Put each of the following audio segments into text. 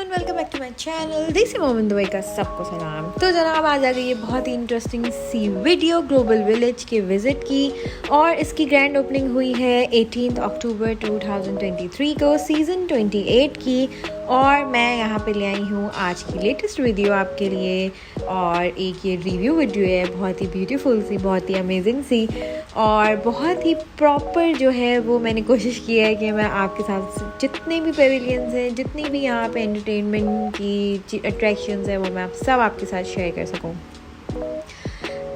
Everyone, welcome back to my channel Desi Momin Dubai का सबको सलाम। तो जनाब आज आ गई है बहुत ही इंटरेस्टिंग सी वीडियो ग्लोबल विलेज के विज़िट की, और इसकी ग्रैंड ओपनिंग हुई है 18 अक्टूबर 2023 को सीज़न 28 की। और मैं यहाँ पे ले आई हूँ आज की लेटेस्ट वीडियो आपके लिए, और एक ये रिव्यू वीडियो है बहुत ही ब्यूटीफुल सी, बहुत ही अमेजिंग सी, और बहुत ही प्रॉपर जो है वो मैंने कोशिश की है कि मैं आपके साथ जितने भी पेविलियंस हैं, जितनी भी यहाँ पे एंटरटेनमेंट की अट्रैक्शंस हैं, वो मैं आप सब आपके साथ शेयर कर सकूँ।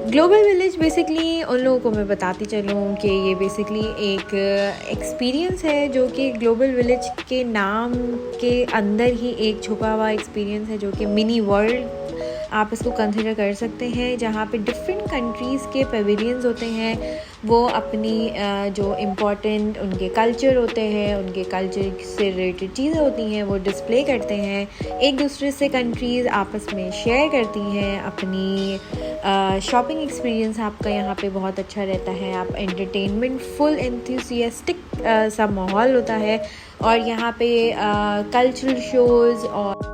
ग्लोबल विलेज बेसिकली उन लोगों को मैं बताती चलूँ कि ये बेसिकली एक एक्सपीरियंस है जो कि ग्लोबल विलेज के नाम के अंदर ही एक छुपा हुआ एक्सपीरियंस है, जो कि मिनी वर्ल्ड आप इसको कंसिडर कर सकते हैं, जहाँ पे डिफरेंट कंट्रीज़ के पेविलियंस होते हैं। वो अपनी जो इम्पॉर्टेंट उनके कल्चर होते हैं, उनके कल्चर से रिलेटेड चीज़ें होती हैं, वो डिस्प्ले करते हैं। एक दूसरे से कंट्रीज़ आपस में शेयर करती हैं अपनी शॉपिंग एक्सपीरियंस। आपका यहाँ पे बहुत अच्छा रहता है, आप एंटरटेनमेंट फुल एंथुसियास्टिक सा माहौल होता है। और यहाँ पे कल्चरल शोज़ और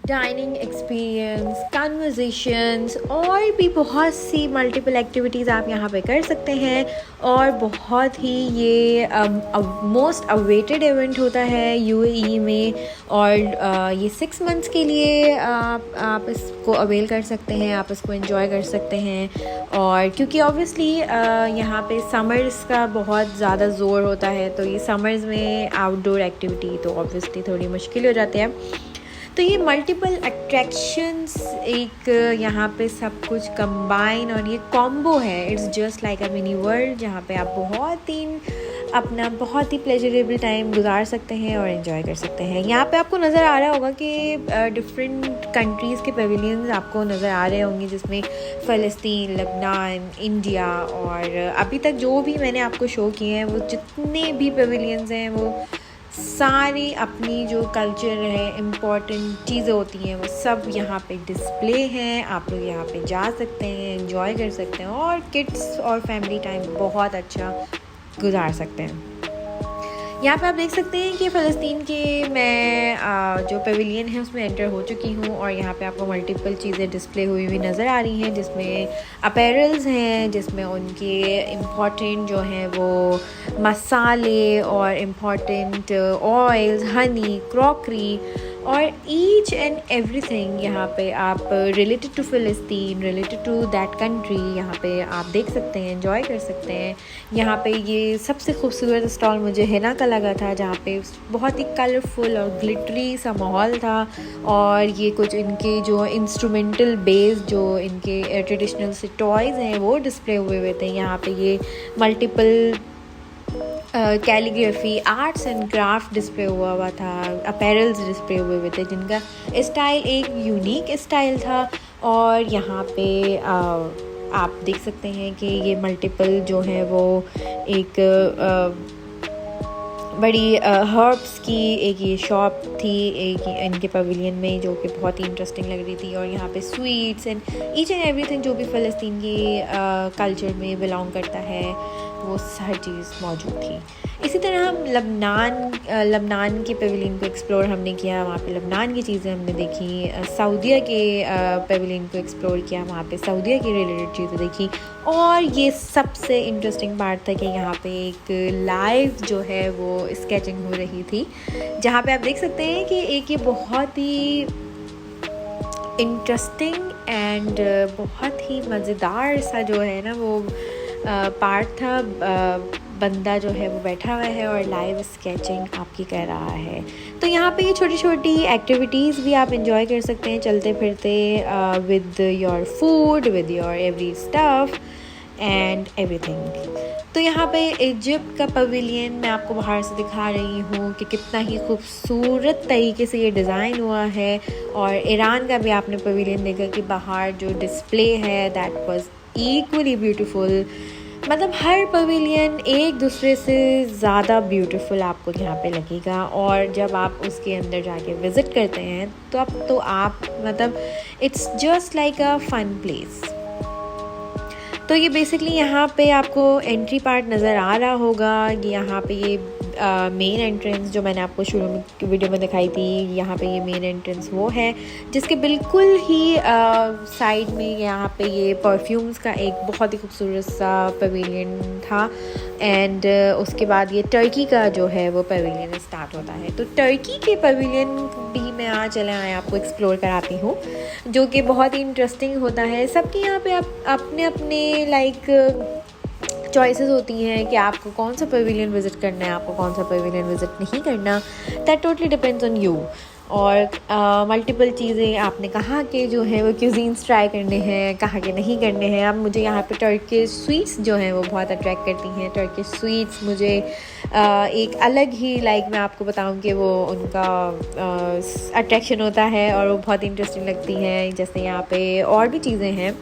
डाइनिंग एक्सपीरियंस, कन्वर्सेशंस और भी बहुत सी मल्टीपल एक्टिविटीज़ आप यहाँ पे कर सकते हैं। और बहुत ही ये मोस्ट अवेटेड इवेंट होता है यूएई में, और ये 6 मंथ्स के लिए आप इसको अवेल कर सकते हैं, आप इसको एंजॉय कर सकते हैं। और क्योंकि ऑब्वियसली यहाँ पे समर्स का बहुत ज़्यादा ज़ोर होता है, तो ये समर्स में आउटडोर एक्टिविटी तो ऑब्वियसली थोड़ी मुश्किल हो जाती है। तो ये मल्टीपल अट्रैक्शंस एक यहाँ पे सब कुछ कंबाइन, और ये कॉम्बो है। It's just like a mini world, जहाँ पे आप अपना बहुत ही प्लेजरेबल टाइम गुजार सकते हैं और एंजॉय कर सकते हैं। यहाँ पे आपको नज़र आ रहा होगा कि डिफरेंट कंट्रीज़ के पेविलियंस आपको नज़र आ रहे होंगे, जिसमें फ़लस्तीन, लबनान, इंडिया, और अभी तक जो भी मैंने आपको शो किए हैं, वो जितने भी पेविलियंस हैं वो सारी अपनी जो कल्चर है, इम्पॉर्टेंट चीज़ें होती हैं, वो सब यहाँ पे डिस्प्ले हैं। आप लोग यहाँ पे जा सकते हैं, एंजॉय कर सकते हैं, और किड्स और फैमिली टाइम बहुत अच्छा गुजार सकते हैं। यहाँ पे आप देख सकते हैं कि फ़लस्तीन के मैं जो पेविलियन है उसमें एंटर हो चुकी हूँ, और यहाँ पे आपको मल्टीपल चीज़ें डिस्प्ले हुई हुई नज़र आ रही हैं, जिसमें अपैरल्स हैं, जिसमें उनके इम्पॉर्टेंट जो हैं वो मसाले और इम्पॉर्टेंट ऑयल्स, हनी, क्रॉकरी और ईच एंड एवरीथिंग यहाँ पे आप रिलेटेड टू फ़लस्तीन, रिलेटेड टू दैट कंट्री यहाँ पे आप देख सकते हैं, एंजॉय कर सकते हैं। यहाँ पे ये सबसे खूबसूरत स्टॉल मुझे हिना का लगा था, जहाँ पे बहुत ही कलरफुल और ग्लिटरी सा माहौल था, और ये कुछ इनके जो इंस्ट्रूमेंटल बेस्ड जो इनके ट्रेडिशनल से टॉयज़ हैं वो डिस्प्ले हुए थे। यहाँ पे ये multiple calligraphy, arts and craft display हुआ था, अपैरल्स डिस्प्ले हुए थे, जिनका स्टाइल एक यूनिक स्टाइल था। और यहाँ पे आप देख सकते हैं कि ये मल्टीपल जो है वो एक बड़ी हर्ब्स की एक ये शॉप थी एक इनके पवेलियन में, जो कि बहुत ही इंटरेस्टिंग लग रही थी। और यहाँ पे sweets and each and everything जो भी फ़लस्तीन की कल्चर में बिलोंग करता है, वो हर चीज़ मौजूद थी। इसी तरह हम लबनान के पेविलियन को एक्सप्लोर हमने किया, वहाँ पे लबनान की चीज़ें हमने देखी। सऊदीया के पेविलियन को एक्सप्लोर किया, वहाँ पे सऊदीया की रिलेटेड चीज़ें देखी। और ये सबसे इंटरेस्टिंग पार्ट था कि यहाँ पे एक लाइव जो है वो स्केचिंग हो रही थी, जहाँ पे आप देख सकते हैं कि एक ये बहुत ही इंटरेस्टिंग एंड बहुत ही मज़ेदार सा जो है ना वो पार्ट था। बंदा जो है वो बैठा हुआ है और लाइव स्केचिंग आपकी कर रहा है। तो यहाँ पे ये छोटी छोटी एक्टिविटीज़ भी आप एंजॉय कर सकते हैं चलते फिरते, with your food, with your every stuff and everything. तो यहाँ पे इजिप्ट का पवेलियन मैं आपको बाहर से दिखा रही हूँ कि कितना ही खूबसूरत तरीके से ये डिज़ाइन हुआ है। और ईरान का भी आपने पवेलियन देखा कि बाहर जो डिस्प्ले है दैट वाज इक्वली ब्यूटीफुल। मतलब हर पवेलियन एक दूसरे से ज़्यादा ब्यूटीफुल आपको यहाँ पे लगेगा, और जब आप उसके अंदर जाके विज़िट करते हैं तो आप मतलब it's just like a fun place. तो ये बेसिकली यहाँ पे आपको एंट्री पार्ट नज़र आ रहा होगा। यहाँ पे ये मेन एंट्रेंस जो मैंने आपको शुरू में वीडियो में दिखाई थी, यहाँ पे ये मेन एंट्रेंस वो है, जिसके बिल्कुल ही साइड में यहाँ पे ये परफ्यूम्स का एक बहुत ही खूबसूरत सा पवेलियन था। एंड उसके बाद ये टर्की का जो है वो पवेलियन स्टार्ट होता है। तो टर्की के पवेलियन भी मैं आज चले आए आपको एक्सप्लोर कराती हूँ, जो कि बहुत ही इंटरेस्टिंग होता है। सबके यहाँ पे अपने अपने लाइक चॉइसेस होती हैं कि आपको कौन सा पवेलियन विज़िट करना है, आपको कौन सा पवेलियन विज़िट नहीं करना। That totally depends on you. और मल्टीपल चीज़ें आपने कहाँ के जो है वो क्यूजीन्स ट्राई करने हैं, कहाँ के नहीं करने हैं। अब मुझे यहाँ पे टर्किश स्वीट्स जो हैं वो बहुत अट्रैक्ट करती हैं। टर्किश स्वीट्स मुझे एक अलग ही लाइक मैं आपको बताऊँ कि वो उनका अट्रैक्शन होता है और वो बहुत इंटरेस्टिंग लगती हैं। जैसे यहाँ पे और भी चीज़ें हैं,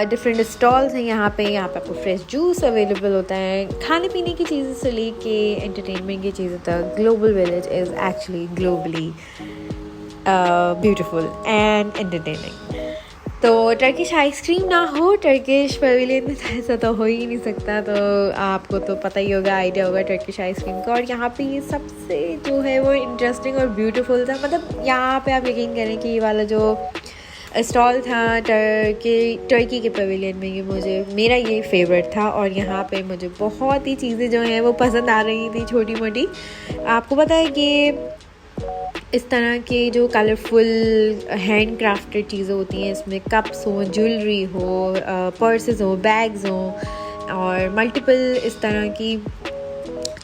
डिफरेंट स्टॉल्स हैं यहाँ पे आपको फ्रेश जूस अवेलेबल होता है। खाने पीने की चीज़ें से लेके एंटरटेनमेंट की चीज़ें तक, global village is actually globally beautiful and entertaining. तो टर्किश आइसक्रीम ना हो टर्किश पवेलियन में तो ऐसा तो हो ही नहीं सकता। तो आपको तो पता ही होगा, आइडिया होगा टर्किश आइसक्रीम का। और यहाँ पे ये सबसे जो है वो इंटरेस्टिंग और ब्यूटीफुल था। मतलब यहाँ पे आप यकीन करें कि ये वाला जो स्टॉल था टर्की के पवेलियन में, ये मेरा ये फेवरेट था। और यहाँ पे मुझे बहुत ही चीज़ें जो हैं वो पसंद आ रही थी, छोटी मोटी। आपको पता है कि इस तरह के जो कलरफुल हैंड क्राफ्टेड चीज़ें होती हैं, इसमें कप्स हो, ज्वेलरी हो, पर्सेस हो, बैग्स हो और मल्टीपल इस तरह की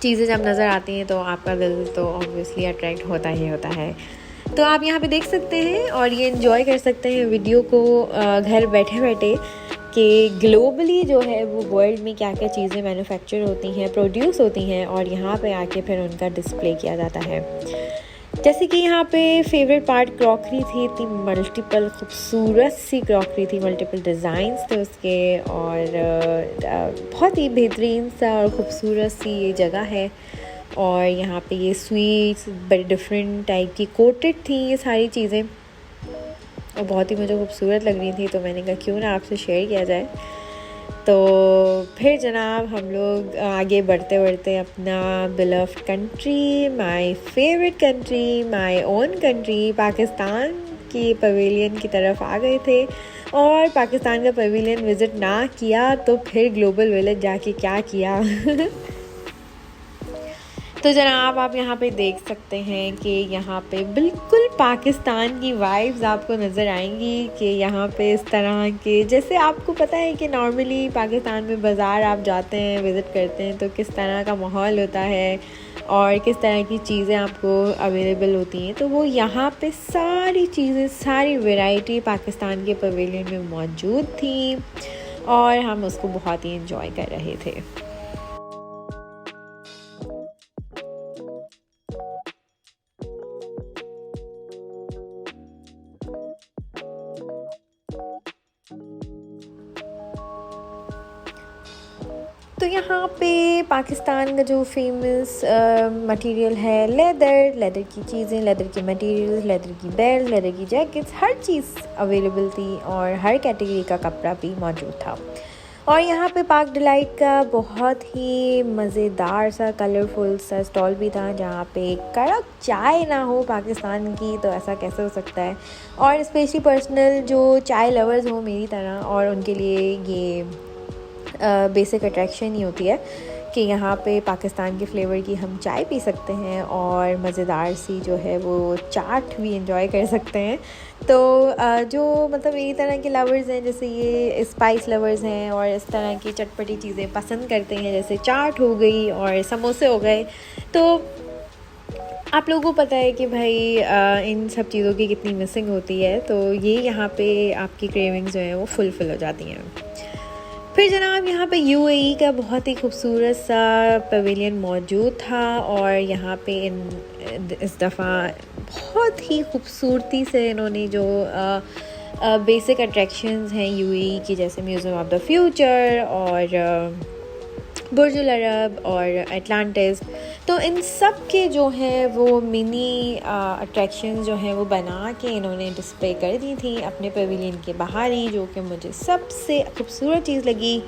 चीज़ें जब नज़र आती हैं तो आपका दिल तो ऑब्वियसली अट्रैक्ट होता ही होता है। तो आप यहाँ पे देख सकते हैं और ये एंजॉय कर सकते हैं वीडियो को घर बैठे बैठे कि ग्लोबली जो है वो वर्ल्ड में क्या क्या चीज़ें मैन्युफैक्चर होती हैं, प्रोड्यूस होती हैं और यहाँ पे आके फिर उनका डिस्प्ले किया जाता है। जैसे कि यहाँ पे फेवरेट पार्ट क्रॉकरी थी, इतनी मल्टीपल खूबसूरत सी क्रॉकरी थी, मल्टीपल डिज़ाइंस थे उसके और बहुत ही बेहतरीन सा और ख़ूबसूरत सी ये जगह है। और यहाँ पे ये स्वीट्स बड़ी डिफरेंट टाइप की कोटेड थी ये सारी चीज़ें और बहुत ही मुझे खूबसूरत लग रही थी। तो मैंने कहा क्यों ना आपसे शेयर किया जाए। तो फिर जनाब हम लोग आगे बढ़ते बढ़ते अपना beloved country, my favourite country, my own country Pakistan की पवेलियन की तरफ आ गए थे। और पाकिस्तान का पवेलियन विज़िट ना किया तो फिर ग्लोबल विलेज जाके क्या किया। तो जनाब आप यहाँ पे देख सकते हैं कि यहाँ पे बिल्कुल पाकिस्तान की वाइब्स आपको नज़र आएंगी कि यहाँ पे इस तरह के, जैसे आपको पता है कि नॉर्मली पाकिस्तान में बाज़ार आप जाते हैं, विज़िट करते हैं तो किस तरह का माहौल होता है और किस तरह की चीज़ें आपको अवेलेबल होती हैं। तो वो यहाँ पे सारी चीज़ें, सारी वैरायटी पाकिस्तान के पवेलियन में मौजूद थी और हम उसको बहुत ही एंजॉय कर रहे थे। तो यहाँ पे पाकिस्तान का जो फेमस मटेरियल है लेदर की चीज़ें, लेदर के मटेरियल्स, लेदर की बेल्ट, लेदर की जैकेट्स, हर चीज़ अवेलेबल थी और हर कैटेगरी का कपड़ा भी मौजूद था। और यहाँ पे पाक डिलाइट का बहुत ही मज़ेदार सा कलरफुल सा स्टॉल भी था, जहाँ पे कड़क चाय ना हो पाकिस्तान की तो ऐसा कैसे हो सकता है। और स्पेशली पर्सनल जो चाय लवर्स हो मेरी तरह, और उनके लिए ये बेसिक अट्रैक्शन ही होती है कि यहाँ पे पाकिस्तान के फ्लेवर की हम चाय पी सकते हैं और मज़ेदार सी जो है वो चाट भी एंजॉय कर सकते हैं। तो जो मतलब मेरी तरह के लवर्स हैं, जैसे ये स्पाइस लवर्स हैं और इस तरह की चटपटी चीज़ें पसंद करते हैं, जैसे चाट हो गई और समोसे हो गए, तो आप लोगों को पता है कि भाई इन सब चीज़ों की कितनी मिसिंग होती है। तो ये यहाँ पे आपकी क्रेविंग्स जो हैं वो फुलफ़िल हो जाती हैं। फिर जनाब यहाँ पे यूएई का बहुत ही खूबसूरत सा पवेलियन मौजूद था और यहाँ पे इस दफ़ा बहुत ही खूबसूरती से इन्होंने जो बेसिक अट्रैक्शंस हैं यूएई की, जैसे म्यूज़ियम ऑफ द फ्यूचर और बुर्ज अल अरब और एटलांटिस, तो इन सब के जो है वो मिनी अट्रैक्शंस जो हैं वो बना के इन्होंने डिस्प्ले कर दी थी अपने पवेलियन के बाहर ही, जो कि मुझे सबसे खूबसूरत चीज़ लगी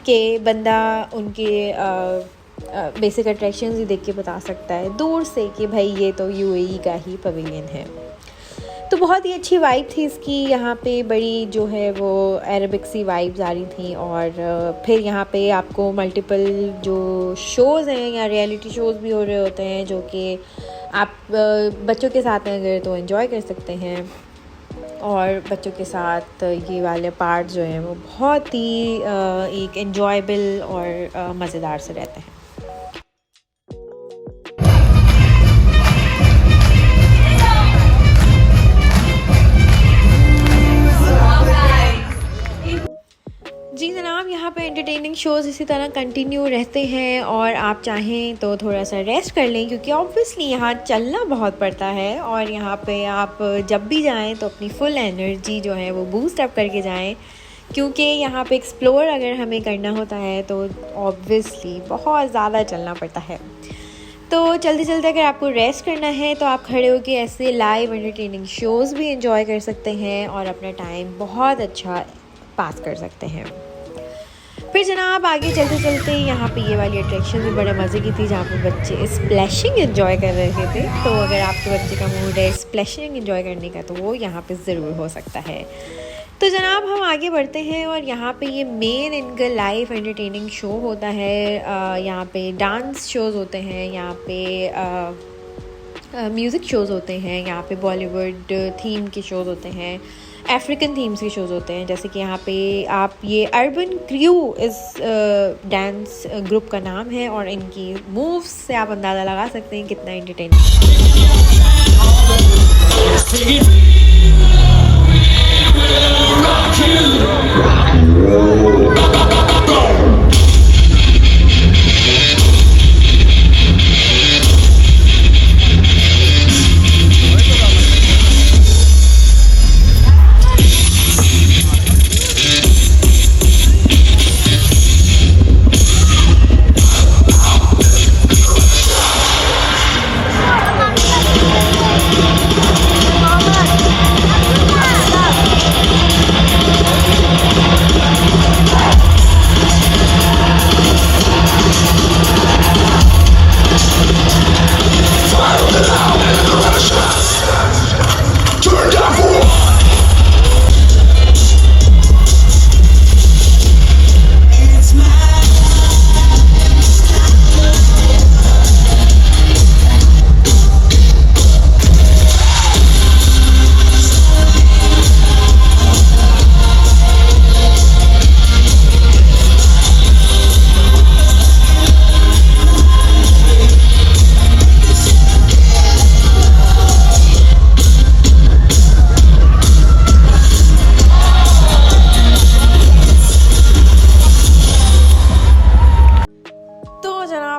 कि बंदा उनके बेसिक अट्रैक्शंस ही देख के बता सकता है दूर से कि भाई ये तो यूएई का ही पवेलियन है। तो बहुत ही अच्छी वाइब थी इसकी, यहाँ पे बड़ी जो है वो अरेबिक सी वाइब्स आ रही थी। और फिर यहाँ पे आपको मल्टीपल जो शोज़ हैं या रियलिटी शोज़ भी हो रहे होते हैं, जो कि आप बच्चों के साथ हैं अगर तो एंजॉय कर सकते हैं। और बच्चों के साथ ये वाले पार्ट जो हैं वो बहुत ही एक एन्जॉयबल और मज़ेदार से रहते हैं। जी जनाब, यहाँ पे एंटरटेनिंग शोज़ इसी तरह कंटिन्यू रहते हैं और आप चाहें तो थोड़ा सा रेस्ट कर लें, क्योंकि ऑब्वियसली यहाँ चलना बहुत पड़ता है। और यहाँ पे आप जब भी जाएं तो अपनी फुल एनर्जी जो है वो बूस्ट अप करके जाएं, क्योंकि यहाँ पे एक्सप्लोर अगर हमें करना होता है तो ऑब्वियसली बहुत ज़्यादा चलना पड़ता है। तो चलते चलते अगर आपको रेस्ट करना है तो आप खड़े होकर ऐसे लाइव एंटरटेनिंग शोज़ भी इंजॉय कर सकते हैं और अपना टाइम बहुत अच्छा पास कर सकते हैं। फिर जनाब आगे चलते चलते यहाँ पे ये वाली अट्रैक्शन भी बड़े मज़े की थी, जहाँ पे बच्चे स्प्लैशिंग एंजॉय कर रहे थे। तो अगर आपके बच्चे का मूड है स्प्लैशिंग एंजॉय करने का तो वो यहाँ पे ज़रूर हो सकता है। तो जनाब हम आगे बढ़ते हैं और यहाँ पे ये मेन इनका लाइव एंटरटेनिंग शो होता है। यहाँ पे डांस शोज़ होते हैं, यहाँ पे म्यूज़िक शोज़ होते हैं, यहाँ पे बॉलीवुड थीम के शोज़ होते हैं, अफ्रीकन थीम्स के शोज़ होते हैं। जैसे कि यहाँ पे आप ये अर्बन क्रू इस डांस ग्रुप का नाम है और इनकी मूव्स से आप अंदाज़ा लगा सकते हैं कितना एंटरटेनिंग।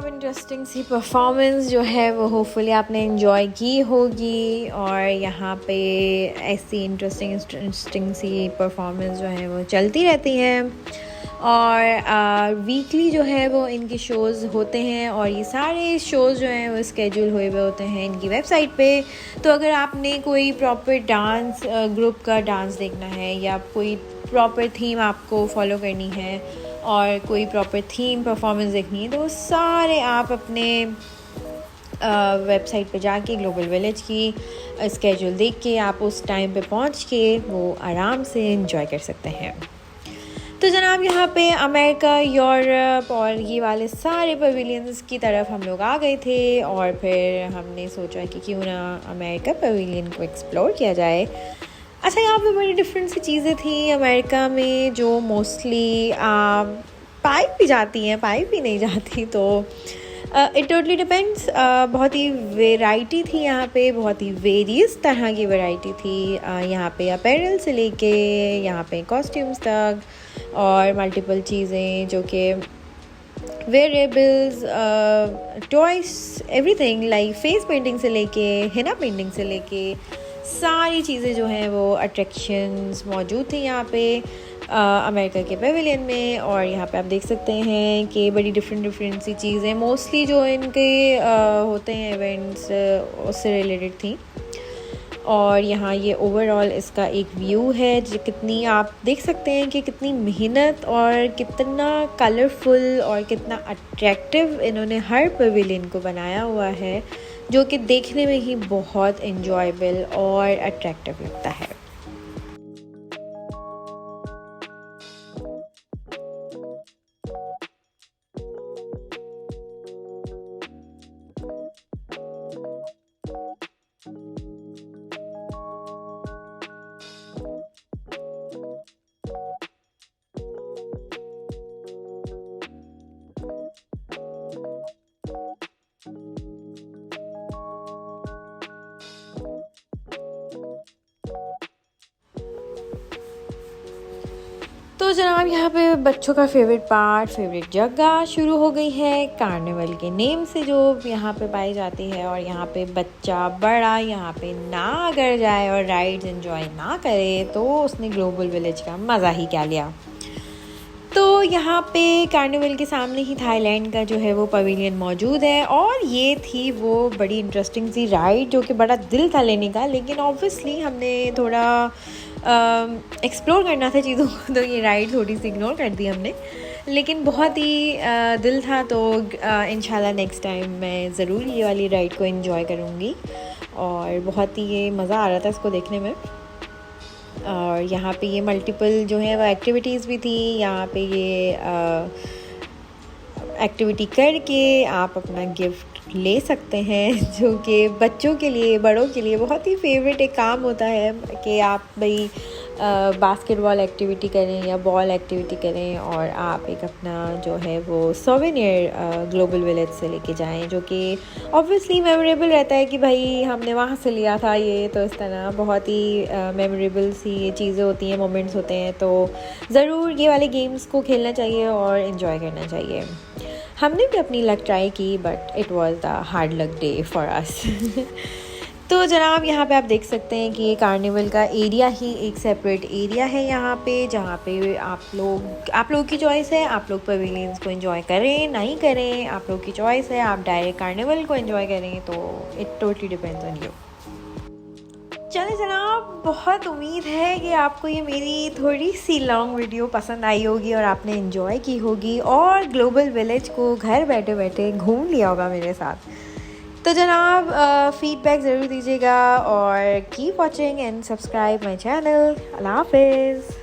इंटरेस्टिंग सी परफॉर्मेंस जो है वो होपफुली आपने एंजॉय की होगी। और यहाँ पे ऐसी इंटरेस्टिंग सी परफॉर्मेंस जो है वो चलती रहती हैं और वीकली जो है वो इनके शोज़ होते हैं और ये सारे शोज़ जो हैं वो स्केड्यूल हुए हुए होते हैं इनकी वेबसाइट पे। तो अगर आपने कोई प्रॉपर डांस ग्रुप का डांस देखना है या कोई प्रॉपर थीम आपको फॉलो करनी है और कोई प्रॉपर थीम परफॉर्मेंस देखनी है तो वो सारे आप अपने वेबसाइट पे जाके ग्लोबल विलेज की स्केड्यूल देख के आप उस टाइम पे पहुंच के वो आराम से एंजॉय कर सकते हैं। तो जनाब यहाँ पे अमेरिका, यूरोप और ये वाले सारे पवेलियंस की तरफ हम लोग आ गए थे और फिर हमने सोचा कि क्यों ना अमेरिका पवेलियन को एक्सप्लोर किया जाए। अच्छा, यहाँ पे बड़ी डिफरेंट सी चीज़ें थी अमेरिका में जो मोस्टली पाई भी जाती हैं, पाई भी नहीं जाती, तो इट टोटली डिपेंड्स। बहुत ही वैरायटी थी यहाँ पे, बहुत ही वेरियस तरह की वैरायटी थी यहाँ पे, अपैरल से लेके यहाँ पे कॉस्ट्यूम्स तक और मल्टीपल चीज़ें जो कि variables, toys, everything like face painting से लेके हिना पेंटिंग से लेके सारी चीज़ें जो हैं वो अट्रैक्शंस मौजूद थी यहाँ पे अमेरिका के पेविलियन में। और यहाँ पे आप देख सकते हैं कि बड़ी डिफरेंट सी चीज़ें मोस्टली जो इनके होते हैं इवेंट्स उससे रिलेटेड थी। और यहाँ ये ओवरऑल इसका एक व्यू है जो कितनी आप देख सकते हैं कि कितनी मेहनत और कितना कलरफुल और कितना अट्रैक्टिव इन्होंने हर पवेलियन को बनाया हुआ है, जो कि देखने में ही बहुत एंजॉयबल और अट्रैक्टिव लगता है। तो जनाब यहाँ पे बच्चों का फेवरेट जगह शुरू हो गई है कार्निवल के नेम से, जो यहाँ पे पाई जाती है। और यहाँ पे बच्चा बड़ा यहाँ पे ना अगर जाए और राइड्स एंजॉय ना करे तो उसने ग्लोबल विलेज का मज़ा ही क्या लिया। तो यहाँ पे कार्निवल के सामने ही थाईलैंड का जो है वो पवेलियन मौजूद है, और ये थी वो बड़ी इंटरेस्टिंग सी राइड जो कि बड़ा दिल था लेने का, लेकिन ऑब्वियसली हमने थोड़ा एक्सप्लोर करना था चीज़ों को, तो ये राइड थोड़ी सी इग्नोर कर दी हमने। लेकिन बहुत ही दिल था, तो इंशाल्लाह नेक्स्ट टाइम मैं ज़रूर ये वाली राइड को एंजॉय करूँगी। और बहुत ही ये मज़ा आ रहा था इसको देखने में। और यहाँ पे ये मल्टीपल जो है वो एक्टिविटीज़ भी थी। यहाँ पे ये एक्टिविटी करके आप अपना गिफ्ट ले सकते हैं, जो कि बच्चों के लिए बड़ों के लिए बहुत ही फेवरेट एक काम होता है कि आप भाई बास्केटबॉल एक्टिविटी करें या बॉल एक्टिविटी करें और आप एक अपना जो है वो सोवेनियर ग्लोबल विलेज से लेके जाएं, जो कि ऑब्वियसली मेमोरेबल रहता है कि भाई हमने वहाँ से लिया था ये। तो इस तरह बहुत ही मेमोरेबल सी ये चीज़ें होती हैं, मोमेंट्स होते हैं। तो ज़रूर ये वाले गेम्स को खेलना चाहिए और इन्जॉय करना चाहिए। हमने भी अपनी लक ट्राई की, but it was the hard luck day for us. तो जनाब यहाँ पे आप देख सकते हैं कि ये कार्निवल का एरिया ही एक सेपरेट एरिया है यहाँ पे, जहाँ पे आप लोग की चॉइस है, आप लोग पवेलियंस को एंजॉय करें नहीं करें, आप लोग की चॉइस है। आप डायरेक्ट कार्निवल को एंजॉय करें, तो it totally depends on you. चले जनाब, बहुत उम्मीद है कि आपको ये मेरी थोड़ी सी लॉन्ग वीडियो पसंद आई होगी और आपने एंजॉय की होगी और ग्लोबल विलेज को घर बैठे बैठे घूम लिया होगा मेरे साथ। तो जनाब फीडबैक ज़रूर दीजिएगा और keep watching and subscribe my channel. अल्लाह हाफिज़।